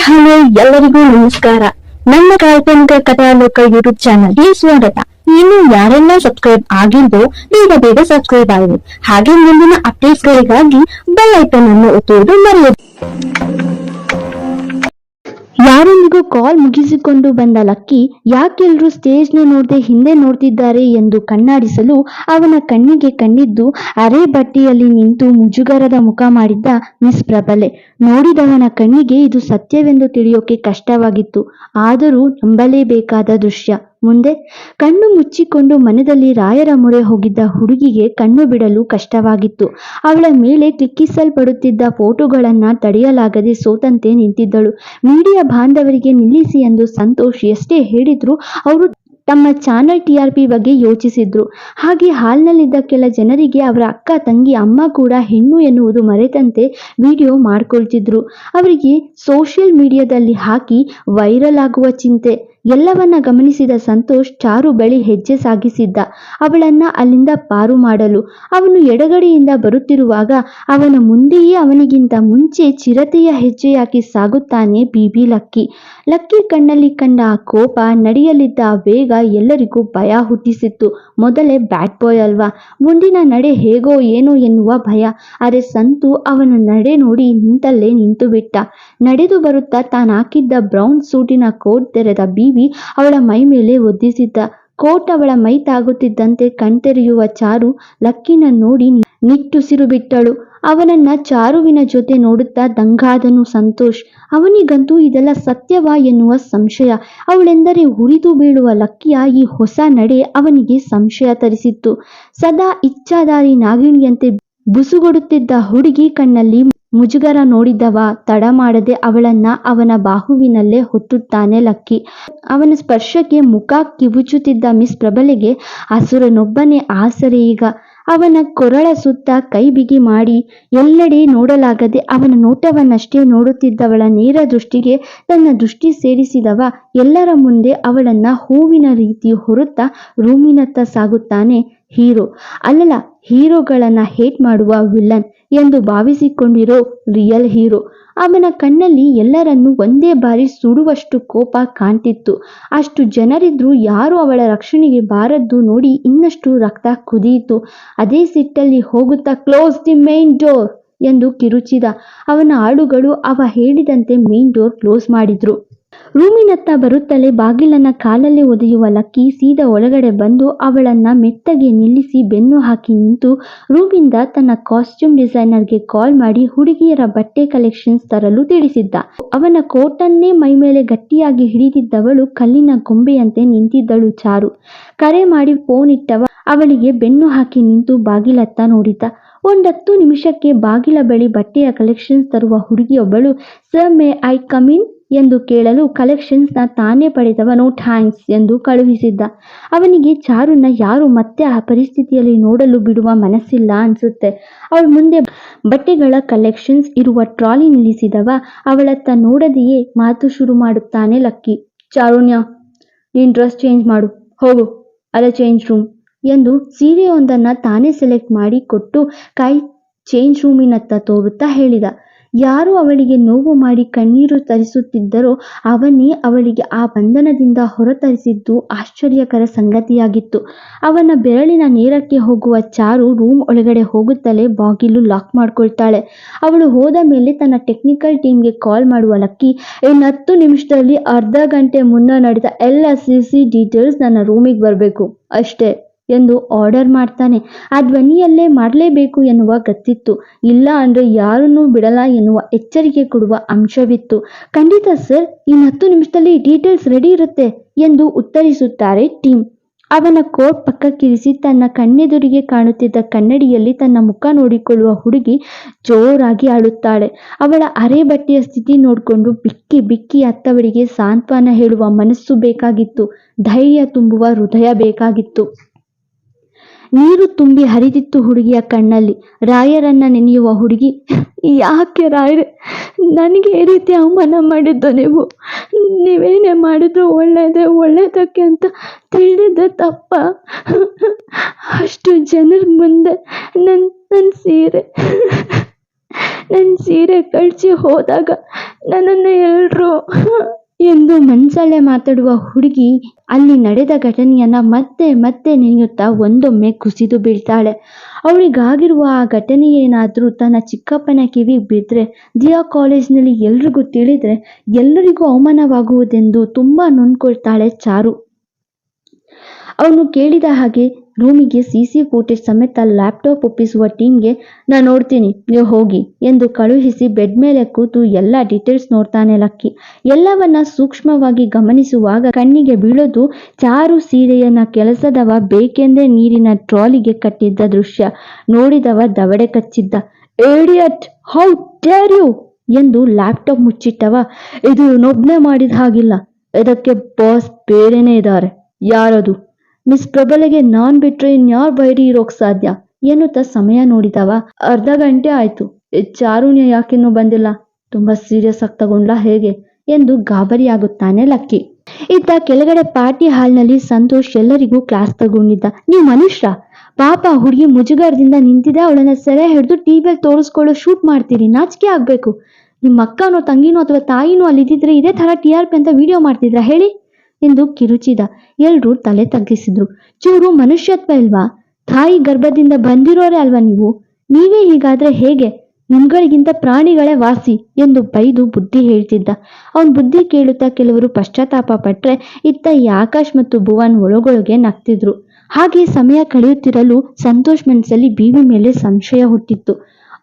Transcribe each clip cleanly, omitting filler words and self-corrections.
Hello, ಎಲ್ಲರಿಗೂ ನಮಸ್ಕಾರ. ನನ್ನ ಕಾಲ್ಪನಿಕ ಕಥಾಲೋಕ ಯೂಟ್ಯೂಬ್ ಚಾನಲ್ಗೆ ಸ್ವಾಗತ. ಇನ್ನು ಯಾರೆಲ್ಲ ಸಬ್ಸ್ಕ್ರೈಬ್ ಆಗಿಲ್ವೋ ಬೇಗ ಸಬ್ಸ್ಕ್ರೈಬ್ ಆಗಿ, ಹಾಗೆ ಮುಂದಿನ ಅಪ್ಡೇಟ್ಸ್ಗಳಿಗಾಗಿ ಬೆಲ್ ಐಕಾನ್ ಅನ್ನು ಒತ್ತುವುದು ಮರೆಯದು. ಯಾರೊಂದಿಗೂ ಕಾಲ್ ಮುಗಿಸಿಕೊಂಡು ಬಂದ ಲಕ್ಕಿ ಯಾಕೆಲ್ಲರೂ ಸ್ಟೇಜ್ನ ನೋಡದೆ ಹಿಂದೆ ನೋಡ್ತಿದ್ದಾರೆ ಎಂದು ಕಣ್ಣಾಡಿಸಲು ಅವನ ಕಣ್ಣಿಗೆ ಕಂಡಿದ್ದು ಅರೆ ಬಟ್ಟೆಯಲ್ಲಿ ನಿಂತು ಮುಜುಗರದ ಮುಖ ಮಾಡಿದ್ದ ಮಿಸ್ ಪ್ರಬಲೆ. ನೋಡಿದವನ ಕಣ್ಣಿಗೆ ಇದು ಸತ್ಯವೆಂದು ತಿಳಿಯೋಕೆ ಕಷ್ಟವಾಗಿತ್ತು. ಆದರೂ ನಂಬಲೇಬೇಕಾದ ದೃಶ್ಯ. ಮುಂದೆ ಕಣ್ಣು ಮುಚ್ಚಿಕೊಂಡು ಮನದಲ್ಲಿ ರಾಯರ ಮೊರೆ ಹೋಗಿದ್ದ ಹುಡುಗಿಗೆ ಕಣ್ಣು ಬಿಡಲು ಕಷ್ಟವಾಗಿತ್ತು. ಅವಳ ಮೇಲೆ ಕ್ಲಿಕ್ಕಿಸಲ್ಪಡುತ್ತಿದ್ದ ಫೋಟೋಗಳನ್ನ ತಡೆಯಲಾಗದೆ ಸೋತಂತೆ ನಿಂತಿದ್ದಳು. ಮೀಡಿಯಾ ಬಾಂಧವರಿಗೆ ನಿಲ್ಲಿಸಿ ಎಂದು ಸಂತೋಷ್ ಎಷ್ಟೇ ಹೇಳಿದ್ರು ಅವರು ತಮ್ಮ ಚಾನಲ್ TRP ಬಗ್ಗೆ ಯೋಚಿಸಿದ್ರು. ಹಾಗೆ ಹಾಲ್ನಲ್ಲಿದ್ದ ಕೆಲ ಜನರಿಗೆ ಅವರ ಅಕ್ಕ, ತಂಗಿ, ಅಮ್ಮ ಕೂಡ ಹೆಣ್ಣು ಎನ್ನುವುದು ಮರೆತಂತೆ ವಿಡಿಯೋ ಮಾಡ್ಕೊಳ್ತಿದ್ರು. ಅವರಿಗೆ ಸೋಷಿಯಲ್ ಮೀಡಿಯಾದಲ್ಲಿ ಹಾಕಿ ವೈರಲ್ ಆಗುವ ಚಿಂತೆ. ಎಲ್ಲವನ್ನ ಗಮನಿಸಿದ ಸಂತೋಷ್ ಚಾರು ಬಳಿ ಹೆಜ್ಜೆ ಸಾಗಿಸಿದ್ದ, ಅವಳನ್ನ ಅಲ್ಲಿಂದ ಪಾರು ಮಾಡಲು. ಅವನು ಎಡಗಡೆಯಿಂದ ಬರುತ್ತಿರುವಾಗ ಅವನ ಮುಂದೆಯೇ ಅವನಿಗಿಂತ ಮುಂಚೆ ಚಿರತೆಯ ಹೆಜ್ಜೆ ಹಾಕಿ ಸಾಗುತ್ತಾನೆ ಬಿಬಿ ಲಕ್ಕಿ. ಲಕ್ಕಿ ಕಣ್ಣಲ್ಲಿ ಕಂಡ ಆ ಕೋಪ, ನಡೆಯಲಿದ್ದ ಆ ವೇಗ ಎಲ್ಲರಿಗೂ ಭಯ ಹುಟ್ಟಿಸಿತ್ತು. ಮೊದಲೇ ಬ್ಯಾಡ್ ಬಾಯ್ ಅಲ್ವಾ, ಮುಂದಿನ ನಡೆ ಹೇಗೋ ಏನೋ ಎನ್ನುವ ಭಯ. ಆದರೆ ಸಂತು ಅವನ ನಡೆ ನೋಡಿ ನಿಂತಲ್ಲೇ ನಿಂತು ಬಿಟ್ಟ. ನಡೆದು ಬರುತ್ತಾ ತಾನು ಹಾಕಿದ್ದ ಬ್ರೌನ್ ಸೂಟಿನ ಕೋಟ್ ತೆರೆದ ಬಿಬಿ ಅವಳ ಮೈ ಮೇಲೆ ಒದ್ದಿಸಿದ್ದ. ಕೋಟ್ ಅವಳ ಮೈ ತಾಗುತ್ತಿದ್ದಂತೆ ಕಣ್ತೆರೆಯುವ ಚಾರು ಲಕ್ಕಿನ ನೋಡಿ ನಿಟ್ಟುಸಿರು ಬಿಟ್ಟಳು. ಅವನನ್ನ ಚಾರುವಿನ ಜೊತೆ ನೋಡುತ್ತಾ ದಂಗಾದನು ಸಂತೋಷ್. ಅವನಿಗಂತೂ ಇದೆಲ್ಲ ಸತ್ಯವಾ ಎನ್ನುವ ಸಂಶಯ. ಅವಳೆಂದರೆ ಉರಿದು ಬೀಳುವ ಲಕ್ಕಿಯ ಈ ಹೊಸ ನಡೆ ಅವನಿಗೆ ಸಂಶಯ ತರಿಸಿತ್ತು. ಸದಾ ಇಚ್ಛಾದಾರಿ ನಾಗಿಣಿಯಂತೆ ಬುಸುಗೊಡುತ್ತಿದ್ದ ಹುಡುಗಿ ಕಣ್ಣಲ್ಲಿ ಮುಜುಗರ ನೋಡಿದವ ತಡ ಮಾಡದೆ ಅವಳನ್ನ ಅವನ ಬಾಹುವಿನಲ್ಲೇ ಹೊತ್ತುತ್ತಾನೆ ಲಕ್ಕಿ. ಅವನ ಸ್ಪರ್ಶಕ್ಕೆ ಮುಖ ಕಿವುಚುತ್ತಿದ್ದ ಮಿಸ್ ಪ್ರಬಲೆಗೆ ಅಸುರನೊಬ್ಬನೇ ಆಸರೆ ಈಗ. ಅವನ ಕೊರಳ ಸುತ್ತ ಕೈ ಬಿಗಿ ಮಾಡಿ ಎಲ್ಲೆಡೆ ನೋಡಲಾಗದೆ ಅವನ ನೋಟವನ್ನಷ್ಟೇ ನೋಡುತ್ತಿದ್ದವಳ ನೇರ ದೃಷ್ಟಿಗೆ ತನ್ನ ದೃಷ್ಟಿ ಸೇರಿಸಿದವ ಎಲ್ಲರ ಮುಂದೆ ಅವಳನ್ನ ಹೂವಿನ ರೀತಿ ಹೊರುತ್ತಾ ರೂಮಿನತ್ತ ಸಾಗುತ್ತಾನೆ. ಹೀರೋ ಅಲ್ಲಲ್ಲ, ಹೀರೋಗಳನ್ನ ಹೇಟ್ ಮಾಡುವ ವಿಲನ್ ಎಂದು ಭಾವಿಸಿಕೊಂಡಿರೋ ರಿಯಲ್ ಹೀರೋ. ಅವನ ಕಣ್ಣಲ್ಲಿ ಎಲ್ಲರನ್ನೂ ಒಂದೇ ಬಾರಿ ಸುಡುವಷ್ಟು ಕೋಪ ಕಾಣ್ತಿತ್ತು. ಅಷ್ಟು ಜನರಿದ್ರು ಯಾರು ಅವಳ ರಕ್ಷಣೆಗೆ ಬಾರದ್ದು ನೋಡಿ ಇನ್ನಷ್ಟು ರಕ್ತ ಕುದಿಯಿತು. ಅದೇ ಸಿಟ್ಟಲ್ಲಿ ಹೋಗುತ್ತಾ ಕ್ಲೋಸ್ ದಿ ಮೇನ್ ಡೋರ್ ಎಂದು ಕಿರುಚಿದ. ಅವನ ಆಳುಗಳು ಅವ ಹೇಳಿದಂತೆ ಮೇನ್ ಡೋರ್ ಕ್ಲೋಸ್ ಮಾಡಿದ್ರು. ರೂಮಿನತ್ತ ಬರುತ್ತಲೇ ಬಾಗಿಲನ್ನ ಕಾಲಲ್ಲಿ ಒದೆಯುವ ಲಕ್ಕಿ ಸೀದಾ ಒಳಗಡೆ ಬಂದು ಅವಳನ್ನ ಮೆತ್ತಗೆ ನಿಲ್ಲಿಸಿ ಬೆನ್ನು ಹಾಕಿ ನಿಂತು ರೂಮಿಂದ ತನ್ನ ಕಾಸ್ಟ್ಯೂಮ್ ಡಿಸೈನರ್ಗೆ ಕಾಲ್ ಮಾಡಿ ಹುಡುಗಿಯರ ಬಟ್ಟೆ ಕಲೆಕ್ಷನ್ಸ್ ತರಲು ತಿಳಿಸಿದ್ದ. ಅವನ ಕೋಟನ್ನೇ ಮೈಮೇಲೆ ಗಟ್ಟಿಯಾಗಿ ಹಿಡಿದಿದ್ದವಳು ಕಲ್ಲಿನ ಗೊಂಬೆಯಂತೆ ನಿಂತಿದ್ದಳು ಚಾರು. ಕರೆ ಮಾಡಿ ಫೋನ್ ಇಟ್ಟವ ಅವಳಿಗೆ ಬೆನ್ನು ಹಾಕಿ ನಿಂತು ಬಾಗಿಲತ್ತ ನೋಡಿದ್ದ. 10 ನಿಮಿಷಕ್ಕೆ ಬಾಗಿಲ ಬಳಿ ಬಟ್ಟೆಯ ಕಲೆಕ್ಷನ್ಸ್ ತರುವ ಹುಡುಗಿಯೊಬ್ಬಳು sir may I come in ಎಂದು ಕೇಳಲು ಕಲೆಕ್ಷನ್ಸ್ನ ತಾನೇ ಪಡೆದವ ನೋ ಥ್ಯಾಂಕ್ಸ್ ಎಂದು ಕಳುಹಿಸಿದ್ದ. ಅವನಿಗೆ ಚಾರುನ ಯಾರು ಮತ್ತೆ ಆ ಪರಿಸ್ಥಿತಿಯಲ್ಲಿ ನೋಡಲು ಬಿಡುವ ಮನಸ್ಸಿಲ್ಲ ಅನ್ಸುತ್ತೆ. ಅವಳ ಮುಂದೆ ಬಟ್ಟೆಗಳ ಕಲೆಕ್ಷನ್ಸ್ ಇರುವ ಟ್ರಾಲಿ ನಿಲ್ಲಿಸಿದವ ಅವಳತ್ತ ನೋಡದೆಯೇ ಮಾತು ಶುರು ಮಾಡುತ್ತಾನೆ ಲಕ್ಕಿ. ಚಾರುಣ್ಯ, ನೀನ್ ಡ್ರೆಸ್ ಚೇಂಜ್ ಮಾಡು, ಹೋಗು ಅಲ್ಲ ಚೇಂಜ್ ರೂಮ್ ಎಂದು ಸೀರೆಯೊಂದನ್ನ ತಾನೇ ಸೆಲೆಕ್ಟ್ ಮಾಡಿ ಕೊಟ್ಟು ಕೈ ಚೇಂಜ್ ರೂಮಿನತ್ತ ತೋರುತ್ತಾ ಹೇಳಿದ. ಯಾರು ಅವಳಿಗೆ ನೋವು ಮಾಡಿ ಕಣ್ಣೀರು ತರಿಸುತ್ತಿದ್ದರೋ ಅವನೇ ಅವಳಿಗೆ ಆ ಬಂಧನದಿಂದ ಹೊರತರಿಸಿದ್ದು ಆಶ್ಚರ್ಯಕರ ಸಂಗತಿಯಾಗಿತ್ತು. ಅವನ ಬೆರಳಿನ ನೇರಕ್ಕೆ ಹೋಗುವ ಚಾರು ರೂಮ್ ಒಳಗಡೆ ಹೋಗುತ್ತಲೇ ಬಾಗಿಲು ಲಾಕ್ ಮಾಡ್ಕೊಳ್ತಾಳೆ. ಅವಳು ಹೋದ ಮೇಲೆ ತನ್ನ ಟೆಕ್ನಿಕಲ್ ಟೀಮ್ಗೆ ಕಾಲ್ ಮಾಡುವ ಲಕ್ಕಿ ಇನ್ನು 10 ನಿಮಿಷದಲ್ಲಿ ಅರ್ಧ ಗಂಟೆ ಮುನ್ನ ನಡೆದ ಎಲ್ಲ CC ಡೀಟೇಲ್ಸ್ ನನ್ನ ರೂಮಿಗೆ ಬರಬೇಕು ಅಷ್ಟೇ ಎಂದು ಆರ್ಡರ್ ಮಾಡ್ತಾನೆ. ಆ ಧ್ವನಿಯಲ್ಲೇ ಮಾಡಲೇಬೇಕು ಎನ್ನುವ ಗತ್ತಿತ್ತು. ಇಲ್ಲ ಅಂದ್ರೆ ಯಾರನ್ನೂ ಬಿಡಲ್ಲ ಎನ್ನುವ ಎಚ್ಚರಿಕೆ ಕೊಡುವ ಅಂಶವಿತ್ತು. ಖಂಡಿತ ಸರ್, ಇನ್ನು 10 ನಿಮಿಷದಲ್ಲಿ ಡೀಟೇಲ್ಸ್ ರೆಡಿ ಇರುತ್ತೆ ಎಂದು ಉತ್ತರಿಸುತ್ತಾರೆ ಟೀಮ್. ಅವನ ಕೋಟ್ ಪಕ್ಕಕ್ಕಿರಿಸಿ ತನ್ನ ಕಣ್ಣೆದುರಿಗೆ ಕಾಣುತ್ತಿದ್ದ ಕನ್ನಡಿಯಲ್ಲಿ ತನ್ನ ಮುಖ ನೋಡಿಕೊಳ್ಳುವ ಹುಡುಗಿ ಜೋರಾಗಿ ಅಳುತ್ತಾಳೆ. ಅವಳ ಅರೆ ಬಟ್ಟೆಯ ಸ್ಥಿತಿ ನೋಡಿಕೊಂಡು ಬಿಕ್ಕಿ ಬಿಕ್ಕಿ ಅತ್ತವಳಿಗೆ ಸಾಂತ್ವನ ಹೇಳುವ ಮನಸ್ಸು ಬೇಕಾಗಿತ್ತು. ಧೈರ್ಯ ತುಂಬುವ ಹೃದಯ ಬೇಕಾಗಿತ್ತು. ನೀರು ತುಂಬಿ ಹರಿದಿತ್ತು ಹುಡುಗಿಯ ಕಣ್ಣಲ್ಲಿ. ರಾಯರನ್ನ ನೆನೆಯುವ ಹುಡುಗಿ, ಯಾಕೆ ರಾಯರೇ ನನಗೆ ಈ ರೀತಿ ಅವಮಾನ ಮಾಡಿದ್ದು? ನೀವೇನೇ ಮಾಡಿದ್ರು ಒಳ್ಳೇದಕ್ಕೆ ಅಂತ ತಿಳಿದ ತಪ್ಪ? ಅಷ್ಟು ಜನರ ಮುಂದೆ ನನ್ನ ಸೀರೆ ಕಳ್ಚಿ ಹೋದಾಗ ನನ್ನನ್ನು ಎಲ್ಲರೂ ಎಲ್ರು ಎಂದು ಮನ್ಸಲ್ಲೇ ಮಾತಾಡುವ ಹುಡುಗಿ ಅಲ್ಲಿ ನಡೆದ ಘಟನೆಯನ್ನ ಮತ್ತೆ ಮತ್ತೆ ನೆನೆಯುತ್ತಾ ಒಂದೊಮ್ಮೆ ಕುಸಿದು ಬೀಳ್ತಾಳೆ. ಅವಳಿಗಾಗಿರುವ ಆ ಘಟನೆ ಏನಾದ್ರೂ ತನ್ನ ಚಿಕ್ಕಪ್ಪನ ಕಿವಿಗೆ ಬಿದ್ದರೆ, ದಿಯಾ ಕಾಲೇಜ್ನಲ್ಲಿ ಎಲ್ರಿಗೂ ತಿಳಿದ್ರೆ ಎಲ್ಲರಿಗೂ ಅವಮಾನವಾಗುವುದೆಂದು ತುಂಬಾ ನೊಂದ್ಕೊಳ್ತಾಳೆ ಚಾರು. ಅವನು ಕೇಳಿದ ಹಾಗೆ ರೂಮಿಗೆ ಸಿಸಿ ಫುಟೇಜ್ ಸಮೇತ ಲ್ಯಾಪ್ಟಾಪ್ ಒಪ್ಪಿಸುವ ಟೀಮ್ಗೆ ನಾನು ನೋಡ್ತೀನಿ, ನೀವು ಹೋಗಿ ಎಂದು ಕಳುಹಿಸಿ ಬೆಡ್ ಮೇಲೆ ಕೂತು ಎಲ್ಲ ಡೀಟೇಲ್ಸ್ ನೋಡ್ತಾನೆ ಲಕ್ಕಿ. ಎಲ್ಲವನ್ನ ಸೂಕ್ಷ್ಮವಾಗಿ ಗಮನಿಸುವಾಗ ಕಣ್ಣಿಗೆ ಬೀಳೋದು ಚಾರು ಸೀರೆಯನ್ನ ಕೆಲಸದವ ಬೇಕೆಂದೇ ನೀರಿನ ಟ್ರಾಲಿಗೆ ಕಟ್ಟಿದ್ದ ದೃಶ್ಯ. ನೋಡಿದವ ದವಡೆ ಕಚ್ಚಿದ್ದ. ಏಡಿಯಟ್, ಹೌ ಡೇರ್ ಯು ಎಂದು ಲ್ಯಾಪ್ಟಾಪ್ ಮುಚ್ಚಿಟ್ಟವ. ಇದು ನೊಬ್ನೆ ಮಾಡಿದ ಹಾಗಿಲ್ಲ, ಇದಕ್ಕೆ ಬಾಸ್ ಬೇರೆನೇ ಇದ್ದಾರೆ. ಯಾರದು? ಮಿಸ್ ಪ್ರಬಲೆಗೆ ನಾನ್ ಬಿಟ್ರೆ ಇನ್ಯಾರು ಬೈರಿ ಇರೋಕ್ ಸಾಧ್ಯ ಎನ್ನುತ್ತಾ ಸಮಯ ನೋಡಿದವ. ಅರ್ಧ ಗಂಟೆ ಆಯ್ತು, ಚಾರುಣ್ಯ ಯಾಕಿನ್ನೂ ಬಂದಿಲ್ಲ? ತುಂಬಾ ಸೀರಿಯಸ್ ಆಗಿ ತಗೊಂಡ್ಲಾ ಹೇಗೆ ಎಂದು ಗಾಬರಿಯಾಗುತ್ತಾನೆ ಲಕ್ಕಿ. ಇತ್ತ ಕೆಳಗಡೆ ಪಾರ್ಟಿ ಹಾಲ್ನಲ್ಲಿ ಸಂತೋಷ್ ಎಲ್ಲರಿಗೂ ಕ್ಲಾಸ್ ತಗೊಂಡಿದ್ದ. ನೀವು ಮನುಷ್ಯ, ಪಾಪ ಹುಡುಗಿ ಮುಜುಗರದಿಂದ ನಿಂತಿದೆ, ಅವಳನ್ನ ಸೆರೆ ಹಿಡಿದು ಟಿವಿಯಲ್ಲಿ ತೋರಿಸ್ಕೊಳ್ಳೋ ಶೂಟ್ ಮಾಡ್ತೀರಿ, ನಾಚಿಕೆ ಆಗ್ಬೇಕು. ನಿಮ್ಮ ಅಕ್ಕನೋ ತಂಗಿನೋ ಅಥವಾ ತಾಯಿನೋ ಅಲ್ಲಿದ್ದಿದ್ರೆ ಇದೇ ತರ TRP ಅಂತ ವಿಡಿಯೋ ಮಾಡ್ತಿದ್ರ ಹೇಳಿ ಎಂದು ಕಿರುಚಿದ. ಎಲ್ರೂ ತಲೆ ತಗ್ಗಿಸಿದ್ರು. ಚೂರು ಮನುಷ್ಯತ್ವ ಇಲ್ವಾ? ತಾಯಿ ಗರ್ಭದಿಂದ ಬಂದಿರೋರೇ ಅಲ್ವಾ ನೀವು? ನೀವೇ ಹೀಗಾದ್ರೆ ಹೇಗೆ? ನಿಮ್ಗಳಿಗಿಂತ ಪ್ರಾಣಿಗಳೇ ವಾಸಿ ಎಂದು ಬೈದು ಬುದ್ಧಿ ಹೇಳ್ತಿದ್ದ. ಅವನ್ ಬುದ್ಧಿ ಕೇಳುತ್ತಾ ಕೆಲವರು ಪಶ್ಚಾತ್ತಾಪ ಪಟ್ರೆ, ಇತ್ತ ಆಕಾಶ್ ಮತ್ತು ಭುವನ್ ಒಳಗೊಳಗೆ ನಗ್ತಿದ್ರು. ಹಾಗೆ ಸಮಯ ಕಳೆಯುತ್ತಿರಲು ಸಂತೋಷ್ ಮನಸ್ಸಲ್ಲಿ ಬೀವಿ ಮೇಲೆ ಸಂಶಯ ಹುಟ್ಟಿತ್ತು.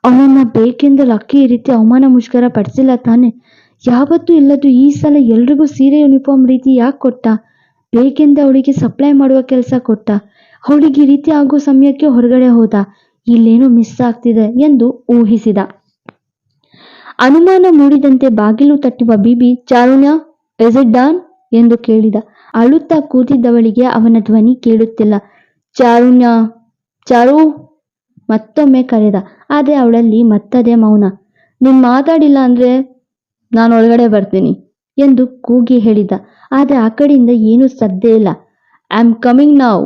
ಅವನನ್ನ ಬೇಕೆಂದು ಲಕ್ಕಿ ಈ ರೀತಿ ಅವಮಾನ ಮುಷ್ಕರ ಪಡಿಸಿಲ್ಲ ತಾನೆ? ಯಾವತ್ತೂ ಇಲ್ಲದು ಈ ಸಲ ಎಲ್ರಿಗೂ ಸೀರೆ ಯೂನಿಫಾರ್ಮ್ ರೀತಿ ಯಾಕೆ ಕೊಟ್ಟ? ಬೇಕೆಂದೇ ಅವಳಿಗೆ ಸಪ್ಲೈ ಮಾಡುವ ಕೆಲಸ ಕೊಟ್ಟ? ಅವಳಿಗೆ ಈ ರೀತಿ ಆಗೋ ಸಮಯಕ್ಕೆ ಹೊರಗಡೆ ಹೋದ? ಇಲ್ಲೇನೋ ಮಿಸ್ ಆಗ್ತಿದೆ ಎಂದು ಊಹಿಸಿದ. ಅನುಮಾನ ಮೂಡಿದಂತೆ ಬಾಗಿಲು ತಟ್ಟುವ ಬಿಬಿ, ಚಾರುಣ್ಯ, ಇಸ್ ಇಟ್ ಡನ್ ಎಂದು ಕೇಳಿದ. ಅಳುತ್ತಾ ಕೂತಿದ್ದವಳಿಗೆ ಅವನ ಧ್ವನಿ ಕೇಳುತ್ತಿಲ್ಲ. ಚಾರುಣ್ಯ, ಚಾರು ಮತ್ತೊಮ್ಮೆ ಕರೆದ. ಆದ್ರೆ ಅವಳಲ್ಲಿ ಮತ್ತದೇ ಮೌನ. ನೀನ್ ಮಾತಾಡಿಲ್ಲ ಅಂದ್ರೆ ನಾನು ಒಳಗಡೆ ಬರ್ತೀನಿ ಎಂದು ಕೂಗಿ ಹೇಳಿದ. ಆದ್ರೆ ಆ ಕಡೆಯಿಂದ ಏನೂ ಸದ್ದೇ ಇಲ್ಲ. ಐ ಆಮ್ ಕಮಿಂಗ್ ನೌ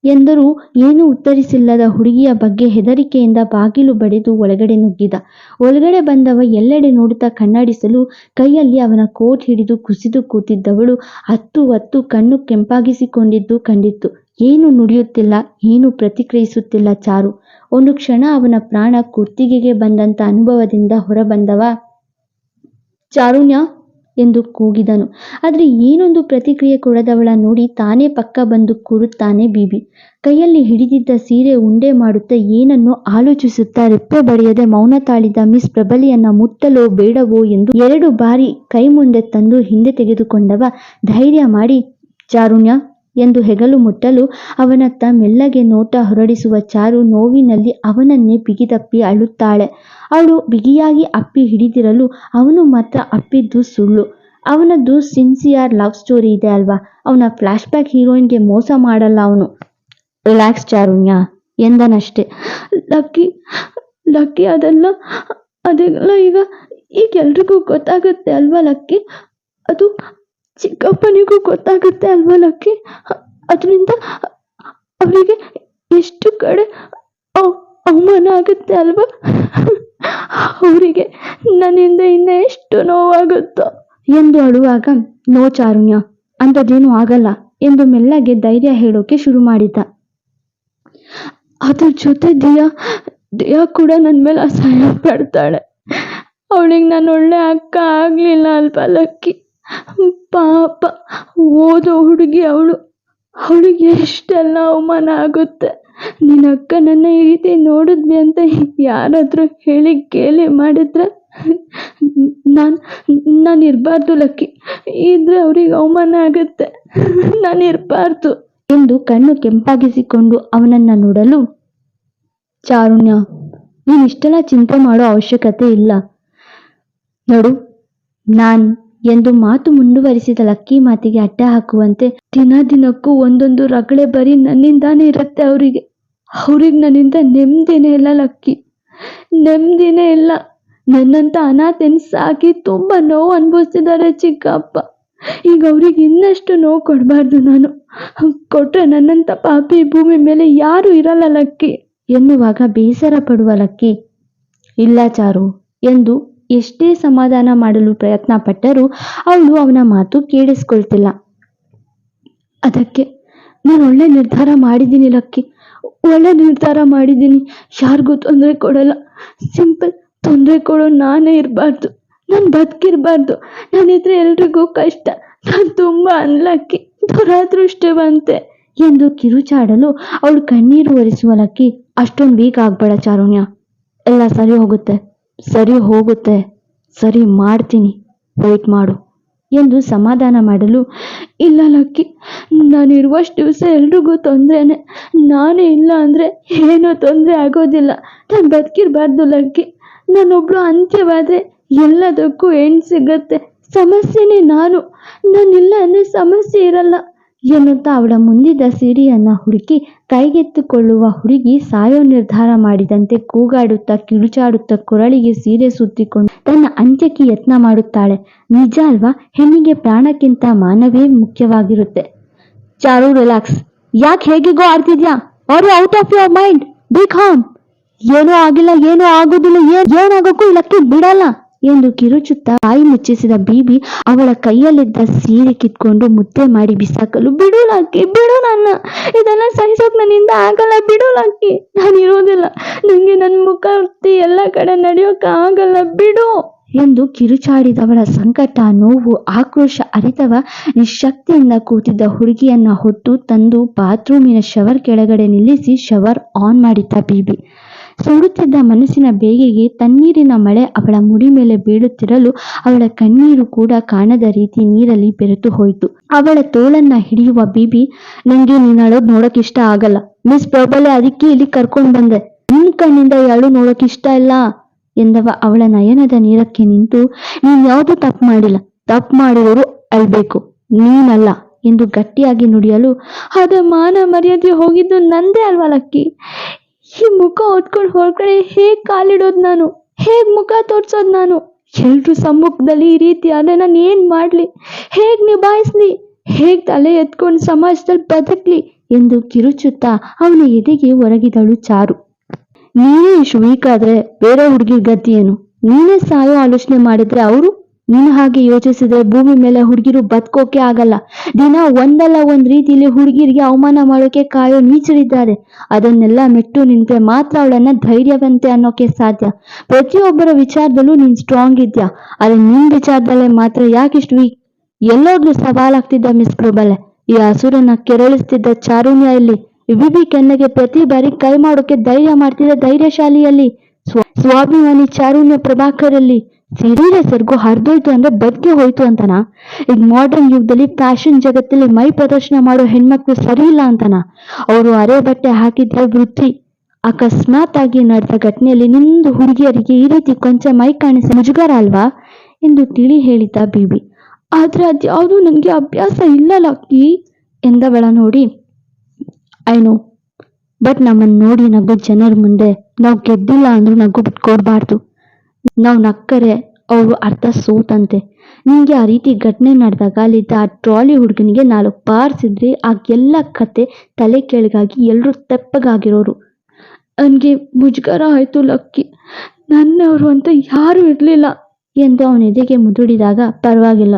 ಎಂದರೂ ಏನೂ ಉತ್ತರಿಸಿಲ್ಲದ ಹುಡುಗಿಯ ಬಗ್ಗೆ ಹೆದರಿಕೆಯಿಂದ ಬಾಗಿಲು ಬಡಿದು ಒಳಗಡೆ ನುಗ್ಗಿದ. ಒಳಗಡೆ ಬಂದವ ಎಲ್ಲೆಡೆ ನೋಡುತ್ತಾ ಕಣ್ಣಾಡಿಸಲು ಕೈಯಲ್ಲಿ ಅವನ ಕೋಟ್ ಹಿಡಿದು ಕುಸಿದು ಕೂತಿದ್ದವಳು ಹತ್ತು ಹೊತ್ತು ಕಣ್ಣು ಕೆಂಪಾಗಿಸಿಕೊಂಡಿದ್ದು ಕಂಡಿತ್ತು. ಏನು ನುಡಿಯುತ್ತಿಲ್ಲ, ಏನು ಪ್ರತಿಕ್ರಿಯಿಸುತ್ತಿಲ್ಲ ಚಾರು. ಒಂದು ಕ್ಷಣ ಅವನ ಪ್ರಾಣ ಕುತ್ತಿಗೆಗೆ ಬಂದಂತ ಅನುಭವದಿಂದ ಹೊರಬಂದವ ಚಾರುಣ್ಯ ಎಂದು ಕೂಗಿದನು. ಆದ್ರೆ ಏನೊಂದು ಪ್ರತಿಕ್ರಿಯೆ ಕೊಡದವಳ ನೋಡಿ ತಾನೇ ಪಕ್ಕ ಬಂದು ಕೂರುತ್ತಾನೆ ಬಿಬಿ. ಕೈಯಲ್ಲಿ ಹಿಡಿದಿದ್ದ ಸೀರೆ ಉಂಡೆ ಮಾಡುತ್ತಾ ಏನನ್ನೋ ಆಲೋಚಿಸುತ್ತಾ ರೆಪ್ಪೆ ಬಡಿಯದೆ ಮೌನ ತಾಳಿದ ಮಿಸ್ ಪ್ರಬಲಿಯನ್ನ ಮುಟ್ಟಲೋ ಬೇಡವೋ ಎಂದು 2 ಬಾರಿ ಕೈ ಮುಂದೆ ತಂದು ಹಿಂದೆ ತೆಗೆದುಕೊಂಡವ ಧೈರ್ಯ ಮಾಡಿ ಚಾರುಣ್ಯ ಎಂದು ಹೆಗಲು ಮುಟ್ಟಲು ಅವನತ್ತ ಮೆಲ್ಲಗೆ ನೋಟ ಹೊರಡಿಸುವ ಚಾರು ನೋವಿನಲ್ಲಿ ಅವನನ್ನೇ ಬಿಗಿದಪ್ಪಿ ಅಳುತ್ತಾಳೆ. ಅವಳು ಬಿಗಿಯಾಗಿ ಅಪ್ಪಿ ಹಿಡಿದಿರಲು ಅವನು ಮಾತ್ರ ಅಪ್ಪಿದ್ದು ಸುಳ್ಳು. ಅವನದ್ದು ಸಿನ್ಸಿಯರ್ ಲವ್ ಸ್ಟೋರಿ ಇದೆ ಅಲ್ವಾ? ಅವನ ಫ್ಲಾಶ್ ಬ್ಯಾಕ್ ಹೀರೋಯಿನ್ಗೆ ಮೋಸ ಮಾಡಲ್ಲ ಅವನು. ರಿಲ್ಯಾಕ್ಸ್ ಚಾರುಣ್ಯ ಎಂದನಷ್ಟೆ. ಲಕ್ಕಿ ಲಕ್ಕಿ ಅದೆಲ್ಲ ಈಗ ಎಲ್ರಿಗೂ ಗೊತ್ತಾಗುತ್ತೆ ಅಲ್ವಾ ಲಕ್ಕಿ? ಅದು ಚಿಕ್ಕಪ್ಪನಿಗೂ ಗೊತ್ತಾಗುತ್ತೆ ಅಲ್ವಾ ಲಕ್ಕಿ? ಅದರಿಂದ ಅವರಿಗೆ ಎಷ್ಟು ಕಡೆ ಅವಮಾನ ಆಗುತ್ತೆ ಅಲ್ವಾ? ಅವರಿಗೆ ನನ್ನಿಂದ ಇನ್ನ ಎಷ್ಟು ನೋವಾಗುತ್ತೋ ಎಂದು ಅಳುವಾಗ, ನೋ ಚಾರುಣ್ಯ, ಅಂಥದ್ದೇನು ಆಗಲ್ಲ ಎಂದು ಮೆಲ್ಲಗೆ ಧೈರ್ಯ ಹೇಳೋಕೆ ಶುರು ಮಾಡಿದ್ದ. ಅದ್ರ ಜೊತೆ ದಿಯಾ ಕೂಡ ನನ್ನ ಮೇಲೆ ಅಸಹ್ಯ ಪಡ್ತಾಳೆ. ಅವಳಿಗೆ ನಾನು ಒಳ್ಳೆ ಅಕ್ಕ ಆಗ್ಲಿಲ್ಲ ಅಲ್ವಾ ಲಕ್ಕಿ? ಪಾಪ ಓದೋ ಹುಡುಗಿ ಅವಳಿಗೆ ಎಷ್ಟೆಲ್ಲ ಅವಮಾನ ಆಗುತ್ತೆ. ನಿನ್ನ ಅಕ್ಕ ನನ್ನ ಈ ರೀತಿ ನೋಡಿದ್ವಿ ಅಂತ ಯಾರಾದ್ರೂ ಹೇಳಿ ಕೇಳಿ ಮಾಡಿದ್ರೆ ನಾನು ಇರಬಾರ್ದು ಲಕ್ಕಿ. ಇದ್ರೆ ಅವ್ರಿಗೆ ಅವಮಾನ ಆಗುತ್ತೆ, ನಾನು ಇರಬಾರ್ದು ಎಂದು ಕಣ್ಣು ಕೆಂಪಾಗಿಸಿಕೊಂಡು ಅವನನ್ನ ನೋಡಲು, ಚಾರುಣ್ಯ, ನೀನು ಇಷ್ಟೆಲ್ಲ ಚಿಂತೆ ಮಾಡೋ ಅವಶ್ಯಕತೆ ಇಲ್ಲ ನೋಡು. ಎಂದು ಮಾತು ಮುಂದುವರಿಸಿದ ಲಕ್ಕಿ ಮಾತಿಗೆ ಅಡ್ಡ ಹಾಕುವಂತೆ, ದಿನಕ್ಕೂ ಒಂದೊಂದು ರಗಳೆ ಬರೀ ನನ್ನಿಂದಾನೇ ಇರುತ್ತೆ. ಅವ್ರಿಗೆ ನನ್ನಿಂದ ನೆಮ್ಮದಿನೇ ಇಲ್ಲ ಲಕ್ಕಿ, ನೆಮ್ಮದಿನೇ ಇಲ್ಲ. ನನ್ನಂತ ಅನಾಥೆನ್ ಸಾಕಿ ತುಂಬಾ ನೋವು ಅನುಭವಿಸಿದ್ದಾರೆ ಚಿಕ್ಕಪ್ಪ. ಈಗ ಅವ್ರಿಗೆ ಇನ್ನಷ್ಟು ನೋವು ಕೊಡಬಾರ್ದು. ನಾನು ಕೊಟ್ರೆ ನನ್ನಂತ ಪಾಪಿ ಭೂಮಿ ಮೇಲೆ ಯಾರು ಇರಲ್ಲ ಲಕ್ಕಿ ಎನ್ನುವಾಗ ಬೇಸರ ಪಡುವ ಲಕ್ಕಿ, ಇಲ್ಲ ಚಾರು ಎಂದು ಎಷ್ಟೇ ಸಮಾಧಾನ ಮಾಡಲು ಪ್ರಯತ್ನ ಪಟ್ಟರೂ ಅವಳು ಅವನ ಮಾತು ಕೇಳಿಸ್ಕೊಳ್ತಿಲ್ಲ. ಅದಕ್ಕೆ ನಾನು ಒಳ್ಳೆ ನಿರ್ಧಾರ ಮಾಡಿದ್ದೀನಿ ಲಕ್ಕಿ, ಒಳ್ಳೆ ನಿರ್ಧಾರ ಮಾಡಿದ್ದೀನಿ. ಯಾರಿಗೂ ತೊಂದರೆ ಕೊಡಲ್ಲ. ಸಿಂಪಲ್, ತೊಂದರೆ ಕೊಡೋ ನಾನೇ ಇರಬಾರ್ದು, ನಾನು ಬದುಕಿರಬಾರ್ದು. ನಾನಿದ್ರೆ ಎಲ್ರಿಗೂ ಕಷ್ಟ. ನಾನು ತುಂಬ ಅನ್ಲಕ್ಕಿ, ದುರಾದೃಷ್ಟವಂತೆ ಎಂದು ಕಿರುಚಾಡಲು ಅವಳು ಕಣ್ಣೀರು ಒರೆಸುವ ಲಕ್ಕಿ, ಅಷ್ಟೊಂದು ವೀಕ್ ಆಗ್ಬೇಡ ಚಾರುಣ್ಯ, ಎಲ್ಲ ಸರಿ ಹೋಗುತ್ತೆ, ಸರಿ ಹೋಗುತ್ತೆ, ಸರಿ ಮಾಡ್ತೀನಿ, ವೆಯ್ಟ್ ಮಾಡು ಎಂದು ಸಮಾಧಾನ ಮಾಡಲು, ಇಲ್ಲ ಲಕ್ಕಿ, ನಾನಿರುವಷ್ಟು ದಿವಸ ಎಲ್ರಿಗೂ ತೊಂದರೆನೆ. ನಾನೇ ಇಲ್ಲ ಅಂದರೆ ಏನೂ ತೊಂದರೆ ಆಗೋದಿಲ್ಲ. ನಾನು ಬದುಕಿರಬಾರ್ದು ಲಕ್ಕಿ. ನಾನೊಬ್ಳು ಅಂತ್ಯವಾದರೆ ಎಲ್ಲದಕ್ಕೂ ಎಂಡ್ ಸಿಗತ್ತೆ. ಸಮಸ್ಯೆನೇ ನಾನಿಲ್ಲ ಅಂದರೆ ಸಮಸ್ಯೆ ಇರಲ್ಲ ಎನ್ನುತ್ತಾ ಅವಳ ಮುಂದಿದ್ದ ಸೀರೆಯನ್ನ ಹುಡುಕಿ ಕೈಗೆತ್ತಿಕೊಳ್ಳುವ ಹುಡುಗಿ ಸಾಯೋ ನಿರ್ಧಾರ ಮಾಡಿದಂತೆ ಕೂಗಾಡುತ್ತಾ ಕಿರುಚಾಡುತ್ತಾ ಕೊರಳಿಗೆ ಸೀರೆ ಸುತ್ತಿಕೊಂಡು ತನ್ನ ಅಂತ್ಯಕ್ಕೆ ಯತ್ನ ಮಾಡುತ್ತಾಳೆ. ನಿಜ ಅಲ್ವಾ? ಹೆಣ್ಣಿಗೆ ಪ್ರಾಣಕ್ಕಿಂತ ಮಾನವೇ ಮುಖ್ಯವಾಗಿರುತ್ತೆ. ಚಾರು, ರಿಲ್ಯಾಕ್ಸ್. ಯಾಕೆ ಹೇಗಿಗೋ ಆಡ್ತಿದ್ಯಾ? Are you out of your mind? Be calm. ಏನೂ ಆಗಿಲ್ಲ, ಏನೂ ಆಗೋದಿಲ್ಲ, ಏನಾಗೋಕ್ಕೂ ಲಕ್ಕಿ ಬಿಡಲ್ಲ ಎಂದು ಕಿರುಚುತ್ತಾ ಬಾಯಿ ಮುಚ್ಚಿಸಿದ ಬೀಬಿ ಅವಳ ಕೈಯಲ್ಲಿದ್ದ ಸೀರೆ ಕಿತ್ಕೊಂಡು ಮುದ್ದೆ ಮಾಡಿ ಬಿಸಾಕಲು, ಬಿಡು ಲಕ್ಕಿ, ಬಿಡು, ನನ್ನ ಇದೆಲ್ಲ ಸಹಿಸೋಕ್ ನನ್ನಿಂದ ಆಗಲ್ಲ, ಬಿಡು ಲಕ್ಕಿ, ನಾನು ಇರೋದಿಲ್ಲ, ನಂಗೆ ನನ್ನ ಮುಖ ಎಲ್ಲ ಕಡೆ ನಡೆಯೋಕ ಆಗಲ್ಲ, ಬಿಡು ಎಂದು ಕಿರುಚಾಡಿದವಳ ಸಂಕಟ, ನೋವು, ಆಕ್ರೋಶ ಅರಿತವ ನಿಶಕ್ತಿಯಿಂದ ಕೂತಿದ್ದ ಹುಡುಗಿಯನ್ನ ಹೊತ್ತು ತಂದು ಬಾತ್ರೂಮಿನ ಶವರ್ ಕೆಳಗಡೆ ನಿಲ್ಲಿಸಿ ಶವರ್ ಆನ್ ಮಾಡಿದ್ದ ಬೀಬಿ. ಸುಡುತ್ತಿದ್ದ ಮನಸ್ಸಿನ ಬೇಗೆಗೆ ತಣ್ಣೀರಿನ ಮಳೆ ಅವಳ ಮುಡಿ ಮೇಲೆ ಬೀಳುತ್ತಿರಲು ಅವಳ ಕಣ್ಣೀರು ಕೂಡ ಕಾಣದ ರೀತಿ ನೀರಲ್ಲಿ ಬೆರೆತು ಹೋಯಿತು. ಅವಳ ತೋಳನ್ನ ಹಿಡಿಯುವ ಬೀಬಿ, ನಂಗೆ ನೀನ್ ಅಳೋದ್ ನೋಡಕ್ ಇಷ್ಟ ಆಗಲ್ಲ ಮಿಸ್ ಪ್ರಬಲೆ, ಅದಕ್ಕೆ ಇಲ್ಲಿ ಕರ್ಕೊಂಡ್ ಬಂದೆ. ನಿನ್ ಕಣ್ಣಿಂದ ಯಾಳು ನೋಡಕ್ ಇಷ್ಟ ಇಲ್ಲ ಎಂದವ ಅವಳ ನಯನದ ನೀರಕ್ಕೆ ನಿಂತು, ನೀನ್ ಯಾವುದು ತಪ್ಪು ಮಾಡಿಲ್ಲ, ತಪ್ಪು ಮಾಡಿದವರು ಅಳ್ಬೇಕು, ನೀನಲ್ಲ ಎಂದು ಗಟ್ಟಿಯಾಗಿ ನುಡಿಯಲು, ಅದ ಮಾನ ಮರ್ಯಾದೆ ಹೋಗಿದ್ದು ನಂದೇ ಅಲ್ವಾ ಲಕ್ಕಿ? ಈ ಮುಖ ಹೊತ್ಕೊಂಡು ಹೊರಗಡೆ ಹೇಗ್ ಕಾಲಿಡೋದು ನಾನು? ಹೇಗ್ ಮುಖ ತೋರ್ಸೋದು ನಾನು? ಎಲ್ರು ಸಮ್ಮುಖದಲ್ಲಿ ಈ ರೀತಿ ಆದ್ರೆ ನಾನು ಏನ್ ಮಾಡ್ಲಿ? ಹೇಗ್ ನಿಭಾಯಿಸ್ಲಿ? ಹೇಗ್ ತಲೆ ಎತ್ಕೊಂಡು ಸಮಾಜದಲ್ಲಿ ಬದುಕ್ಲಿ ಎಂದು ಕಿರುಚುತ್ತಾ ಅವನ ಎದೆಗೆ ಒರಗಿದಳು ಚಾರು. ನೀನೇ ಇಷ್ಟು ವೀಕ್ ಆದ್ರೆ ಬೇರೆ ಹುಡುಗಿ ಗತಿ ಏನು? ನೀನೇ ಸಾಯೋ ಆಲೋಚನೆ ಮಾಡಿದ್ರೆ ಅವರು? ನೀನು ಹಾಗೆ ಯೋಚಿಸಿದ್ರೆ ಭೂಮಿ ಮೇಲೆ ಹುಡುಗಿರು ಬದುಕೋಕೆ ಆಗಲ್ಲ. ದಿನ ಒಂದಲ್ಲ ಒಂದ್ ರೀತಿಯಲ್ಲಿ ಹುಡುಗಿರಿಗೆ ಅವಮಾನ ಮಾಡೋಕೆ ಕಾಯೋ ನೀಚರಿದ್ದಾರೆ. ಅದನ್ನೆಲ್ಲ ಮೆಟ್ಟು ನಿಂತ್ರೆ ಮಾತ್ರ ಅವಳನ್ನ ಧೈರ್ಯವಂತೆ ಅನ್ನೋಕೆ ಸಾಧ್ಯ. ಪ್ರತಿಯೊಬ್ಬರ ವಿಚಾರದಲ್ಲೂ ನೀನ್ ಸ್ಟ್ರಾಂಗ್ ಇದ್ಯಾ, ಆದ್ರೆ ನಿನ್ ವಿಚಾರದಲ್ಲೇ ಮಾತ್ರ ಯಾಕಿಷ್ಟು ವೀಕ್? ಎಲ್ಲೋದ್ರೂ ಸವಾಲಾಗ್ತಿದ್ದ ಮಿಸ್ ಪ್ರಬಲೆ, ಈ ಹಸುರನ್ನ ಕೆರಳಿಸ್ತಿದ್ದ ಚಾರುಣ್ಯ ಇಲ್ಲಿ. ವಿಬಿ ಕೆನ್ನೆಗೆ ಪ್ರತಿ ಬಾರಿ ಕೈ ಮಾಡೋಕೆ ಧೈರ್ಯ ಮಾಡ್ತಿದ್ದ ಧೈರ್ಯಶಾಲಿಯಲ್ಲಿ, ಸ್ವಾಭಿಮಾನಿ ಚಾರುಣ್ಯ ಪ್ರಭಾಕರಲ್ಲಿ ಸೀರೆ ಸೆರ್ಗು ಹರಿದೋಯ್ತು ಅಂದ್ರೆ ಬದುಕಿ ಹೋಯ್ತು ಅಂತನಾ? ಈಗ ಮಾಡರ್ನ್ ಯುಗದಲ್ಲಿ ಫ್ಯಾಷನ್ ಜಗತ್ತಲ್ಲಿ ಮೈ ಪ್ರದರ್ಶನ ಮಾಡೋ ಹೆಣ್ಮಕ್ಳು ಸರಿ ಇಲ್ಲ ಅಂತನಾ? ಅವರು ಅರೆ ಬಟ್ಟೆ ಹಾಕಿದ್ರೆ ವೃತ್ತಿ. ಅಕಸ್ಮಾತ್ ಆಗಿ ನಡೆದ ಘಟನೆಯಲ್ಲಿ ನಿಂದು ಹುಡುಗಿಯರಿಗೆ ಈ ರೀತಿ ಕೊಂಚ ಮೈ ಕಾಣಿಸಿ ಮುಜುಗರ ಅಲ್ವಾ ಎಂದು ತಿಳಿ ಹೇಳಿದ್ದ ಬೀಬಿ. ಆದ್ರೆ ಅದ್ಯಾವುದು ನನಗೆ ಅಭ್ಯಾಸ ಇಲ್ಲ ಲಕ್ಕಿ ಎಂದವಳ ನೋಡಿ, ಐ ನೋ, ಬಟ್ ನಮ್ಮನ್ನು ನೋಡಿ ನಗು ಜನರ ಮುಂದೆ ನಾವು ಗೆದ್ದಿಲ್ಲ ಅಂದ್ರೂ ನಗು ಬಿಟ್ಕೊಡ್ಬಾರ್ದು. ನಾವು ನಕ್ಕರೆ ಅವರು ಅರ್ಥ ಸೋತಂತೆ. ನಿಂಗೆ ಆ ರೀತಿ ಘಟನೆ ನಡೆದಾಗ ಅಲ್ಲಿದ್ದ ಆ ಟ್ರಾಲಿ ಹುಡುಗನಿಗೆ 4 ಬಾರಿಸಿದ್ರೆ ಆ ಎಲ್ಲ ಕತೆ ತಲೆ ಕೆಳಗಾಗಿ ಎಲ್ಲರೂ ತೆಪ್ಪಗಾಗಿರೋರು. ನನಗೆ ಮುಜುಗರ ಆಯ್ತು ಲಕ್ಕಿ, ನನ್ನವರು ಅಂತ ಯಾರು ಇರಲಿಲ್ಲ ಎಂದು ಅವನ ಎದೆಗೆ ಮುದುಡಿದಾಗ, ಪರವಾಗಿಲ್ಲ,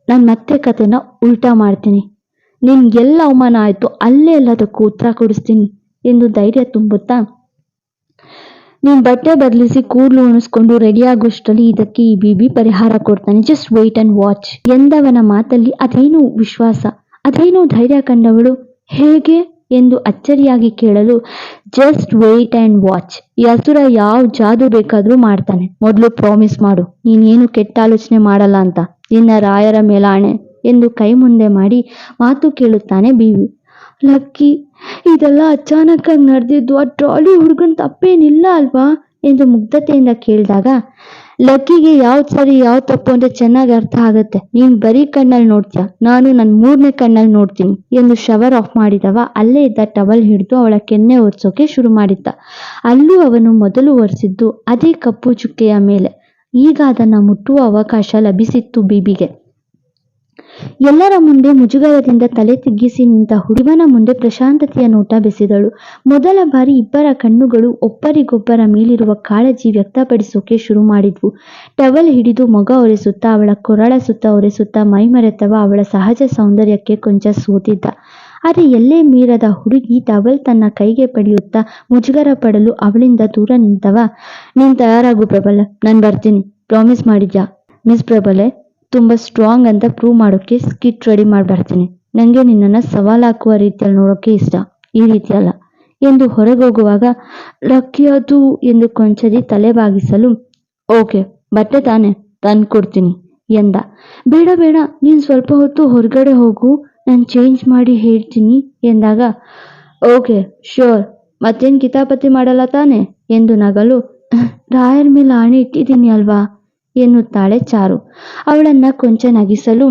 ನಾನು ಮತ್ತೆ ಕತೆನ ಉಲ್ಟಾ ಮಾಡ್ತೀನಿ, ನಿನ್ಗೆಲ್ಲ ಅವಮಾನ ಆಯ್ತು ಅಲ್ಲೇ ಎಲ್ಲದಕ್ಕೂ ಉತ್ತರ ಕೊಡಿಸ್ತೀನಿ ಎಂದು ಧೈರ್ಯ ತುಂಬುತ್ತಾ, ನೀನ್ ಬಟ್ಟೆ ಬದಲಿಸಿ ಕೂದಲು ಉಣಿಸ್ಕೊಂಡು ರೆಡಿ ಆಗೋಷ್ಟರಲ್ಲಿ ಇದಕ್ಕೆ ಈ ಬೀಬಿ ಪರಿಹಾರ ಕೊಡ್ತಾನೆ, ಜಸ್ಟ್ ವೇಟ್ ಅಂಡ್ ವಾಚ್ ಎಂದವನ ಮಾತಲ್ಲಿ ಅದೇನೋ ವಿಶ್ವಾಸ, ಅದೇನೋ ಧೈರ್ಯ ಕಂಡವಳು, ಹೇಗೆ ಎಂದು ಅಚ್ಚರಿಯಾಗಿ ಕೇಳಲು, ಜಸ್ಟ್ ವೇಟ್ ಅಂಡ್ ವಾಚ್, ಈ ಹಸುರ ಯಾವ ಜಾದು ಬೇಕಾದ್ರೂ ಮಾಡ್ತಾನೆ, ಮೊದಲು ಪ್ರಾಮಿಸ್ ಮಾಡು ನೀನೇನು ಕೆಟ್ಟ ಆಲೋಚನೆ ಮಾಡಲ್ಲ ಅಂತ, ನಿನ್ನ ರಾಯರ ಮೇಲಾಣೆ ಎಂದು ಕೈ ಮುಂದೆ ಮಾಡಿ ಮಾತು ಕೇಳುತ್ತಾನೆ ಬೀಬಿ. ಲಕ್ಕಿ, ಇದೆಲ್ಲ ಅಚಾನಕ್ ಆಗಿ ನಡೆದಿದ್ದು ಆ ಟ್ರಾಲಿ ಹುಡುಗನ್ ತಪ್ಪೇನಿಲ್ಲ ಅಲ್ವಾ ಎಂದು ಮುಗ್ಧತೆಯಿಂದ ಕೇಳಿದಾಗ, ಲಕ್ಕಿಗೆ ಯಾವ್ದು ಸರಿ ಯಾವ್ದು ತಪ್ಪು ಅಂತ ಚೆನ್ನಾಗಿ ಅರ್ಥ ಆಗುತ್ತೆ, ನೀನ್ ಬರೀ ಕಣ್ಣಲ್ಲಿ ನೋಡ್ತೀಯ, ನಾನು ನನ್ನ 3ನೇ ಕಣ್ಣಲ್ಲಿ ನೋಡ್ತೀನಿ ಎಂದು ಶವರ್ ಆಫ್ ಮಾಡಿದವ ಅಲ್ಲೇ ಇದ್ದ ಟವಲ್ ಹಿಡಿದು ಅವಳ ಕೆನ್ನೆ ಒರೆಸೋಕೆ ಶುರು ಮಾಡಿದ್ದ. ಅಲ್ಲೂ ಅವನು ಮೊದಲು ಒರೆಸಿದ್ದು ಅದೇ ಕಪ್ಪು ಚುಕ್ಕೆಯ ಮೇಲೆ. ಈಗ ಅದನ್ನ ಮುಟ್ಟುವ ಅವಕಾಶ ಲಭಿಸಿತ್ತು ಬೀಬಿಗೆ. ಎಲ್ಲರ ಮುಂದೆ ಮುಜುಗರದಿಂದ ತಲೆ ತಗ್ಗಿಸಿ ನಿಂತ ಹುಡುಗನ ಮುಂದೆ ಪ್ರಶಾಂತತೆಯ ನೋಟ ಬೆಸೆದಳು. ಮೊದಲ ಬಾರಿ ಇಬ್ಬರ ಕಣ್ಣುಗಳು ಒಬ್ಬರಿಗೊಬ್ಬರ ಮೇಲಿರುವ ಕಾಳಜಿ ವ್ಯಕ್ತಪಡಿಸೋಕೆ ಶುರು ಮಾಡಿದ್ವು. ಟವಲ್ ಹಿಡಿದು ಮೊಗ ಒರೆಸುತ್ತಾ ಅವಳ ಕೊರಳ ಸುತ್ತ ಒರೆಸುತ್ತಾ ಮೈಮರೆತವ ಅವಳ ಸಹಜ ಸೌಂದರ್ಯಕ್ಕೆ ಕೊಂಚ ಸೋತಿದ್ದ. ಆದರೆ ಎಲ್ಲೇ ಮೀರದ ಹುಡುಗಿ ಟವಲ್ ತನ್ನ ಕೈಗೆ ಪಡೆಯುತ್ತಾ ಮುಜುಗರ ಪಡಲು ಅವಳಿಂದ ದೂರ ನಿಂತವ. ನೀನ್ ತಯಾರಾಗು ಪ್ರಬಲ, ನಾನು ಬರ್ತೀನಿ, ಪ್ರಾಮಿಸ್ ಮಾಡಿದ್ಯಾ? ಮಿಸ್ ಪ್ರಬಲೆ, ತುಂಬಾ ಸ್ಟ್ರಾಂಗ್ ಅಂತ ಪ್ರೂವ್ ಮಾಡೋಕೆ ಸ್ಕಿಟ್ ರೆಡಿ ಮಾಡಿ ಬರ್ತೀನಿ. ನಂಗೆ ನಿನ್ನನ್ನು ಸವಾಲಾಕುವ ರೀತಿಯಲ್ಲಿ ನೋಡೋಕೆ ಇಷ್ಟ, ಈ ರೀತಿಯಲ್ಲ ಎಂದು ಹೊರಗೋಗುವಾಗ ಲಕ್ಕಿ ಅದು ಎಂದು ಕೊಂಚದಿ ತಲೆ ಬಾಗಿಸಲು, ಓಕೆ ಬಟ್ಟೆ ತಾನೆ ತಂದು ಕೊಡ್ತೀನಿ ಎಂದ. ಬೇಡ ಬೇಡ, ನೀನು ಸ್ವಲ್ಪ ಹೊತ್ತು ಹೊರಗಡೆ ಹೋಗು, ನಾನು ಚೇಂಜ್ ಮಾಡಿ ಹೇಳ್ತೀನಿ ಎಂದಾಗ, ಓಕೆ ಶ್ಯೂರ್, ಮತ್ತೇನು ಕಿತಾಪತಿ ಮಾಡಲ್ಲ ತಾನೆ ಎಂದು ನಗಲು, ರಾಯರ್ ಮೇಲೆ ಆಣೆ ಇಟ್ಟಿದ್ದೀನಿ ಅಲ್ವಾ ಎನ್ನುತ್ತಾಳೆ ಚಾರು. ಅವಳನ್ನ ಕೊಂಚ ನಗಿಸಲು,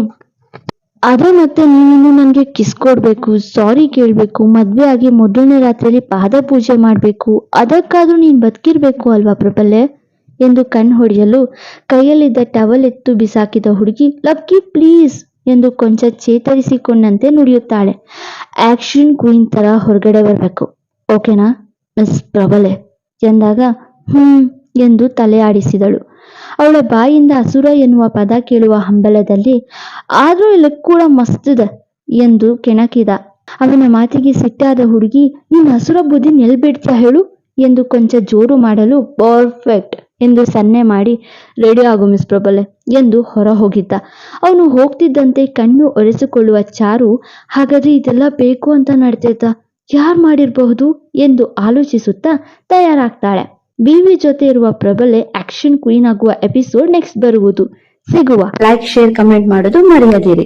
ಅದೇ ಮತ್ತೆ ನೀನು ನನಗೆ ಕಿಸ್ ಕೊಡ್ಬೇಕು, ಸಾರಿ ಕೇಳಬೇಕು, ಮದುವೆ ಆಗಿ ಮೊದಲನೇ ರಾತ್ರಿಯಲ್ಲಿ ಪಾದ ಪೂಜೆ ಮಾಡಬೇಕು, ಅದಕ್ಕಾದ್ರೂ ನೀನು ಬದುಕಿರ್ಬೇಕು ಅಲ್ವಾ ಪ್ರಬಲೆ ಎಂದು ಕಣ್ಣು ಹೊಡೆಯಲು ಕೈಯಲ್ಲಿದ್ದ ಟವಲ್ ಎತ್ತು ಬಿಸಾಕಿದ ಹುಡುಗಿ, ಲಕ್ಕಿ ಪ್ಲೀಸ್ ಎಂದು ಕೊಂಚ ಚೇತರಿಸಿಕೊಂಡಂತೆ ನುಡಿಯುತ್ತಾಳೆ. ಆಕ್ಷನ್ ಕ್ವೀನ್ ತರ ಹೊರಗಡೆ ಬರಬೇಕು, ಓಕೆನಾ ಮಿಸ್ ಪ್ರಬಲೆ ಎಂದಾಗ ಎಂದು ತಲೆ ಆಡಿಸಿದಳು. ಅವಳ ಬಾಯಿಂದ ಅಸುರ ಎನ್ನುವ ಪದ ಕೇಳುವ ಹಂಬಲದಲ್ಲಿ, ಆದ್ರೂ ಇಲ್ಲಿ ಕೂಡ ಮಸ್ತಿದೆ ಎಂದು ಕೆಣಕಿದ. ಅವನ ಮಾತಿಗೆ ಸಿಟ್ಟಾದ ಹುಡುಗಿ, ನೀನ್ ಅಸುರ ಬುದ್ಧಿ ನೆಲ್ಬಿಡ್ತೀಯ ಹೇಳು ಎಂದು ಕೊಂಚ ಜೋರು ಮಾಡಲು, ಪರ್ಫೆಕ್ಟ್ ಎಂದು ಸನ್ನೆ ಮಾಡಿ, ರೆಡಿ ಆಗು ಮಿಸ್ ಪ್ರಬಲೆ ಎಂದು ಹೊರ ಹೋಗಿದ್ದ. ಅವನು ಹೋಗ್ತಿದ್ದಂತೆ ಕಣ್ಣು ಒರೆಸಿಕೊಳ್ಳುವ ಚಾರು, ಹಾಗಾದ್ರೆ ಇದೆಲ್ಲ ಬೇಕು ಅಂತ ನಡ್ತೈತಾ, ಯಾರು ಮಾಡಿರಬಹುದು ಎಂದು ಆಲೋಚಿಸುತ್ತಾ ತಯಾರಾಗ್ತಾಳೆ. ಬಿವಿ ಜೊತೆ ಇರುವ ಪ್ರಬಲೆ ಆಕ್ಷನ್ ಕ್ವೀನ್ ಆಗುವ ಎಪಿಸೋಡ್ ನೆಕ್ಸ್ಟ್ ಬರುವುದು. ಸಿಗುವ. ಲೈಕ್, ಶೇರ್, ಕಮೆಂಟ್ ಮಾಡೋದು ಮರೆಯದಿರಿ.